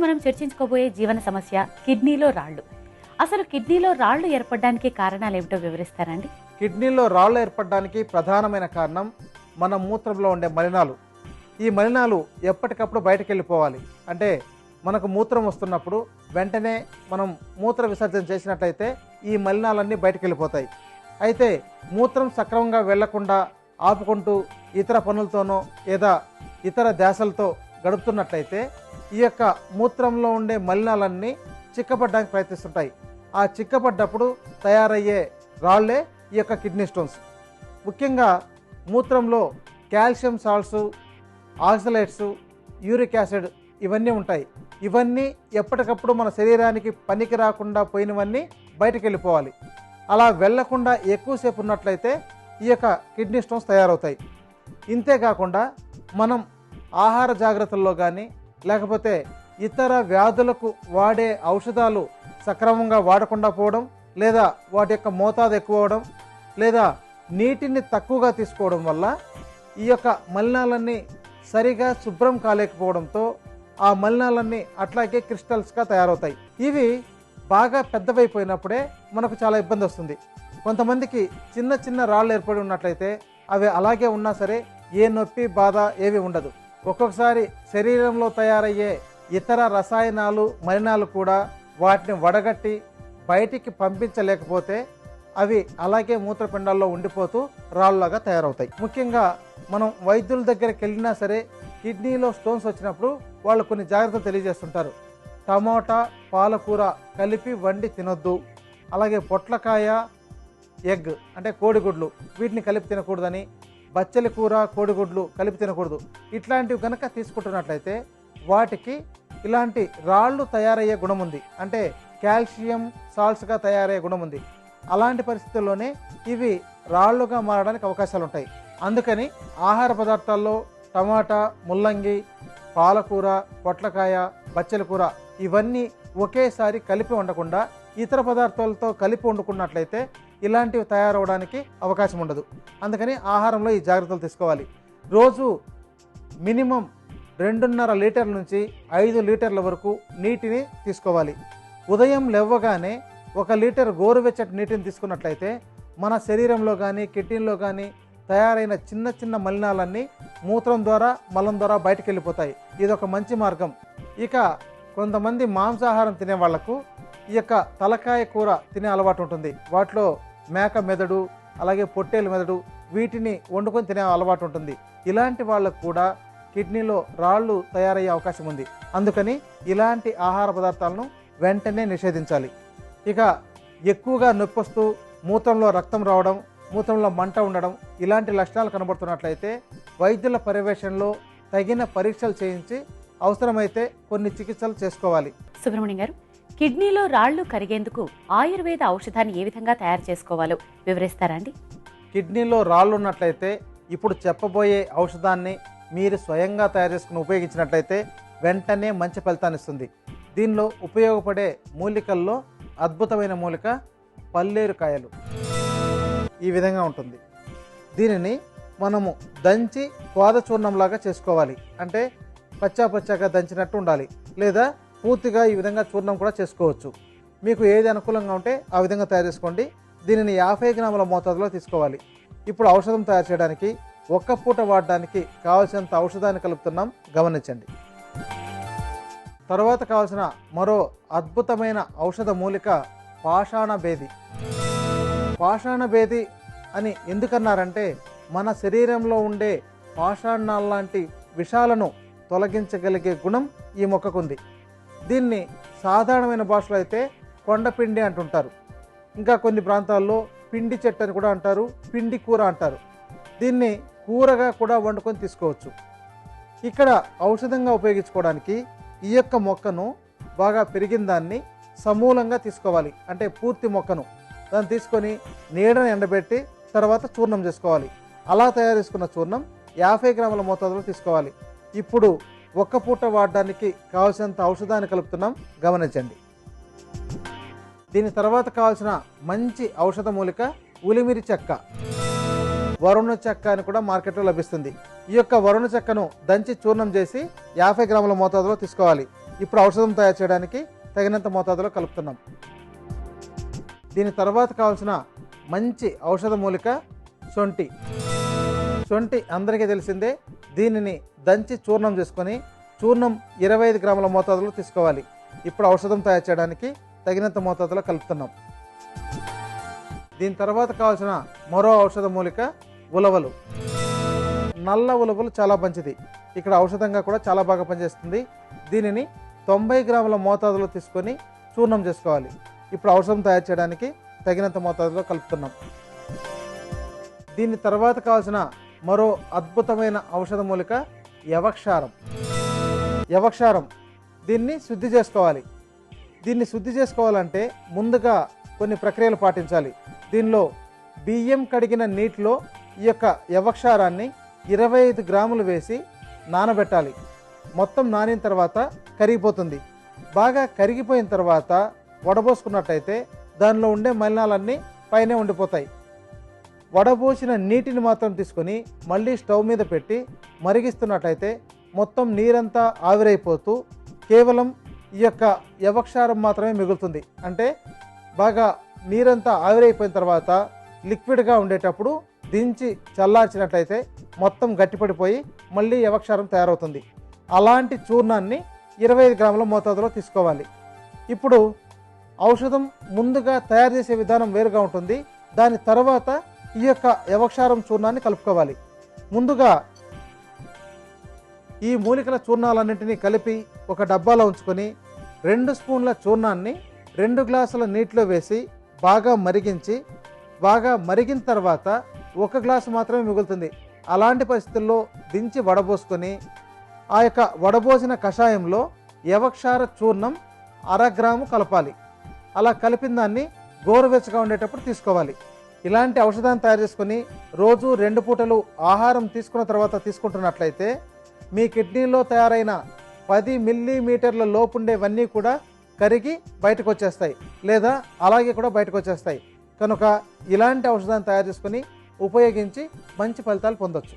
మనం చర్చించుకోబోయే జీవన సమస్య కిడ్నీలో రాళ్ళు. అసలు కిడ్నీలో రాళ్ళు ఏర్పడడానికి కారణాలు ఏమిటో వివరిస్తారండి? కిడ్నీలో రాళ్ళు ఏర్పడడానికి ప్రధానమైన కారణం మన మూత్రంలో ఉండే మలినాలు. ఈ మలినాలు ఎప్పటికప్పుడు బయటకు వెళ్ళిపోవాలి. అంటే మనకు మూత్రం వస్తున్నప్పుడు వెంటనే మనం మూత్ర విసర్జన చేసినట్లయితే ఈ మలినాలన్నీ బయటకు వెళ్ళిపోతాయి. అయితే మూత్రం సక్రమంగా వెళ్లకుండా ఆపుకుంటూ ఇతర పనులతోనో లేదా ఇతర ధ్యాసలతో గడుపుతున్నట్లయితే ఈ యొక్క మూత్రంలో ఉండే మలినాలన్నీ చిక్కబడడానికి ప్రయత్నిస్తుంటాయి. ఆ చిక్కబడ్డప్పుడు తయారయ్యే రాళ్లే ఈ యొక్క కిడ్నీ స్టోన్స్. ముఖ్యంగా మూత్రంలో calcium salts, oxalates, uric acid ఇవన్నీ ఉంటాయి. ఇవన్నీ ఎప్పటికప్పుడు మన శరీరానికి పనికి రాకుండా పోయినవన్నీ బయటకు వెళ్ళిపోవాలి. అలా వెళ్లకుండా ఎక్కువసేపు ఉన్నట్లయితే ఈ యొక్క కిడ్నీ స్టోన్స్ తయారవుతాయి. ఇంతేకాకుండా మనం ఆహార జాగ్రత్తల్లో కానీ లేకపోతే ఇతర వ్యాధులకు వాడే ఔషధాలు సక్రమంగా వాడకుండా పోవడం, లేదా వాటి యొక్క మోతాదు ఎక్కువ అవడం, లేదా నీటిని తక్కువగా తీసుకోవడం వల్ల ఈ యొక్క మలినాలన్నీ సరిగా శుభ్రం కాలేకపోవడంతో ఆ మలినాలన్నీ అట్లాగే క్రిస్టల్స్గా తయారవుతాయి. ఇవి బాగా పెద్దవైపోయినప్పుడే మనకు చాలా ఇబ్బంది వస్తుంది. కొంతమందికి చిన్న చిన్న రాళ్ళు ఏర్పడి ఉన్నట్లయితే అవి అలాగే ఉన్నా సరే ఏ నొప్పి బాధ ఏవి ఉండదు. ఒక్కొక్కసారి శరీరంలో తయారయ్యే ఇతర రసాయనాలు, మలినాలు కూడా వాటిని వడగట్టి బయటికి పంపించలేకపోతే అవి అలాగే మూత్రపిండాల్లో ఉండిపోతూ రాళ్ళలాగా తయారవుతాయి. ముఖ్యంగా మనం వైద్యుల దగ్గరికి వెళ్ళినా సరే కిడ్నీలో స్టోన్స్ వచ్చినప్పుడు వాళ్ళు కొన్ని జాగ్రత్తలు తెలియజేస్తుంటారు. టమోటా, పాలకూర కలిపి వండి తినొద్దు, అలాగే పొట్లకాయ, ఎగ్ అంటే కోడిగుడ్లు వీటిని కలిపి తినకూడదని, బచ్చలి కూర, కోడిగుడ్లు కలిపి తినకూడదు. ఇట్లాంటివి కనుక తీసుకుంటున్నట్లయితే వాటికి ఇలాంటి రాళ్ళు తయారయ్యే గుణం ఉంది. అంటే కాల్షియం సాల్ట్స్గా తయారయ్యే గుణం ఉంది. అలాంటి పరిస్థితుల్లోనే ఇవి రాళ్ళుగా మారడానికి అవకాశాలు ఉంటాయి. అందుకని ఆహార పదార్థాల్లో టమాటా, ముల్లంగి, పాలకూర, పొట్లకాయ, బచ్చలి కూర ఇవన్నీ ఒకేసారి కలిపి వండకుండా ఇతర పదార్థాలతో కలిపి వండుకున్నట్లయితే ఇలాంటివి తయారవడానికి అవకాశం ఉండదు. అందుకని ఆహారంలో ఈ జాగ్రత్తలు తీసుకోవాలి. రోజు మినిమం 2.5 లీటర్ల నుంచి 5 లీటర్ల వరకు నీటిని తీసుకోవాలి. ఉదయం లేవగానే 1 లీటర్ గోరువెచ్చటి నీటిని తీసుకున్నట్లయితే మన శరీరంలో కానీ కిడ్నీలో కానీ తయారైన చిన్న చిన్న మలినాలన్నీ మూత్రం ద్వారా, మలం ద్వారా బయటకు వెళ్ళిపోతాయి. ఇది ఒక మంచి మార్గం. ఇక కొంతమంది మాంసాహారం తినే వాళ్లకు ఈ యొక్క తలకాయ కూర తినే అలవాటు ఉంటుంది. వాటిలో మేక మెదడు, అలాగే పొట్టేలు మెదడు వీటిని వండుకొని తినే అలవాటు ఉంటుంది. ఇలాంటి వాళ్ళకు కూడా కిడ్నీలో రాళ్ళు తయారయ్యే అవకాశం ఉంది. అందుకని ఇలాంటి ఆహార పదార్థాలను వెంటనే నిషేధించాలి. ఇక ఎక్కువగా నొప్పి వస్తూ మూత్రంలో రక్తం రావడం, మూత్రంలో మంట ఉండడం ఇలాంటి లక్షణాలు కనబడుతున్నట్లయితే వైద్యుల పర్యవేక్షణలో తగిన పరీక్షలు చేయించి అవసరమైతే కొన్ని చికిత్సలు చేసుకోవాలి. సుబ్రహ్మణ్యం గారు, కిడ్నీలో రాళ్లు కరిగేందుకు ఆయుర్వేద ఔషధాన్ని ఏ విధంగా తయారు చేసుకోవాలో వివరిస్తారండి? కిడ్నీలో రాళ్ళు ఉన్నట్లయితే ఇప్పుడు చెప్పబోయే ఔషధాన్ని మీరు స్వయంగా తయారు చేసుకుని ఉపయోగించినట్లయితే వెంటనే మంచి ఫలితాన్ని ఇస్తుంది. దీనిలో ఉపయోగపడే మూలికల్లో అద్భుతమైన మూలిక పల్లేరుకాయలు. ఈ విధంగా ఉంటుంది. దీనిని మనము దంచి కోదచూర్ణంలాగా చేసుకోవాలి. అంటే పచ్చాగా దంచినట్టు ఉండాలి, లేదా పూర్తిగా ఈ విధంగా చూర్ణం కూడా చేసుకోవచ్చు. మీకు ఏది అనుకూలంగా ఉంటే ఆ విధంగా తయారు చేసుకోండి. దీనిని 50 గ్రాముల మోతాదులో తీసుకోవాలి. ఇప్పుడు ఔషధం తయారు చేయడానికి 1 పూట వాడడానికి కావలసినంత ఔషధాన్ని కలుపుతున్నాం, గమనించండి. తర్వాత కావలసిన మరో అద్భుతమైన ఔషధ మూలిక పాషాణభేది. పాషాణభేది అని ఎందుకన్నారంటే మన శరీరంలో ఉండే పాషాణాల లాంటి విషాలను తొలగించగలిగే గుణం ఈ మొక్కకుంది. దీన్ని సాధారణమైన భాషలో అయితే కొండపిండి అంటుంటారు. ఇంకా కొన్ని ప్రాంతాల్లో పిండి చెట్టు అని కూడా అంటారు, పిండి కూర అంటారు. దీన్ని కూరగా కూడా వండుకొని తీసుకోవచ్చు. ఇక్కడ ఔషధంగా ఉపయోగించుకోవడానికి ఈ యొక్క మొక్కను బాగా పెరిగిన దాన్ని సమూలంగా తీసుకోవాలి. అంటే పూర్తి మొక్కను దాన్ని తీసుకొని నీడను ఎండబెట్టి తర్వాత చూర్ణం చేసుకోవాలి. అలా తయారు చేసుకున్న చూర్ణం 50 గ్రాముల మోతాదులో తీసుకోవాలి. ఇప్పుడు 1 పూట వాడడానికి కావాల్సినంత ఔషధాన్ని కలుపుతున్నాం, గమనించండి. దీని తర్వాత కావాల్సిన మంచి ఔషధ మూలిక ఉలిమిరి చెక్క. వరుణ చెక్క అని కూడా మార్కెట్లో లభిస్తుంది. ఈ యొక్క వరుణ చెక్కను దంచి చూర్ణం చేసి 50 గ్రాముల మోతాదులో తీసుకోవాలి. ఇప్పుడు ఔషధం తయారు చేయడానికి తగినంత మోతాదులో కలుపుతున్నాం. దీని తర్వాత కావాల్సిన మంచి ఔషధ మూలిక శొంఠి. శొంఠి అందరికీ తెలిసిందే. దీనిని దంచి చూర్ణం చేసుకొని చూర్ణం 25 గ్రాముల మోతాదులో తీసుకోవాలి. ఇప్పుడు ఔషధం తయారు చేయడానికి తగినంత మోతాదులో కలుపుతున్నాం. దీని తర్వాత కావాల్సిన మరో ఔషధ మూలిక ఉలవలు. నల్ల ఉలవలు చాలా మంచిది, ఇక్కడ ఔషధంగా కూడా చాలా బాగా పనిచేస్తుంది. దీనిని 90 గ్రాముల మోతాదులో తీసుకొని చూర్ణం చేసుకోవాలి. ఇప్పుడు ఔషధం తయారు చేయడానికి తగినంత మోతాదులో కలుపుతున్నాం. దీని తర్వాత కావాల్సిన మరో అద్భుతమైన ఔషధ మూలిక యవక్షారం. యవక్షారం దీన్ని శుద్ధి చేసుకోవాలి. దీన్ని శుద్ధి చేసుకోవాలంటే ముందుగా కొన్ని ప్రక్రియలు పాటించాలి. దీనిలో బియ్యం కడిగిన నీటిలో ఈ యొక్క యవక్షారాన్ని 25 గ్రాములు వేసి నానబెట్టాలి. మొత్తం నానిన తర్వాత కరిగిపోతుంది. బాగా కరిగిపోయిన తర్వాత వడబోసుకున్నట్టయితే దానిలో ఉండే మలినాలన్నీ పైనే ఉండిపోతాయి. వడబోసిన నీటిని మాత్రం తీసుకొని మళ్ళీ స్టవ్ మీద పెట్టి మరిగిస్తున్నట్టయితే మొత్తం నీరంతా ఆవిరైపోతూ కేవలం ఈ యొక్క యవక్షారం మాత్రమే మిగులుతుంది. అంటే బాగా నీరంతా ఆవిరైపోయిన తర్వాత లిక్విడ్గా ఉండేటప్పుడు దించి చల్లార్చినట్లయితే మొత్తం గట్టిపడిపోయి మళ్ళీ యవక్షారం తయారవుతుంది. అలాంటి చూర్ణాన్ని 25 గ్రాముల మోతాదులో తీసుకోవాలి. ఇప్పుడు ఔషధం ముందుగా తయారు చేసే విధానం వేరుగా ఉంటుంది. దాని తర్వాత ఈ యొక్క యవక్షారం చూర్ణాన్ని కలుపుకోవాలి. ముందుగా ఈ మూలికల చూర్ణాలన్నింటినీ కలిపి ఒక డబ్బాలో ఉంచుకొని 2 స్పూన్ల చూర్ణాన్ని 2 గ్లాసుల నీటిలో వేసి బాగా మరిగించి, బాగా మరిగిన తర్వాత 1 గ్లాసు మాత్రమే మిగులుతుంది. అలాంటి పరిస్థితుల్లో దించి వడబోసుకొని ఆ యొక్క వడబోసిన కషాయంలో యవక్షార చూర్ణం 1/2 గ్రాము కలపాలి. అలా కలిపిన దాన్ని గోరువెచ్చగా ఉండేటప్పుడు తీసుకోవాలి. ఇలాంటి ఔషధాన్ని తయారు చేసుకొని రోజు 2 పూటలు ఆహారం తీసుకున్న తర్వాత తీసుకుంటున్నట్లయితే మీ కిడ్నీలో తయారైన 10 మిల్లీమీటర్ల లోపుండేవన్నీ కూడా కరిగి బయటకు వచ్చేస్తాయి, లేదా అలాగే కూడా బయటకు వచ్చేస్తాయి. కనుక ఇలాంటి ఔషధాన్ని తయారు చేసుకొని ఉపయోగించి మంచి ఫలితాలు పొందొచ్చు.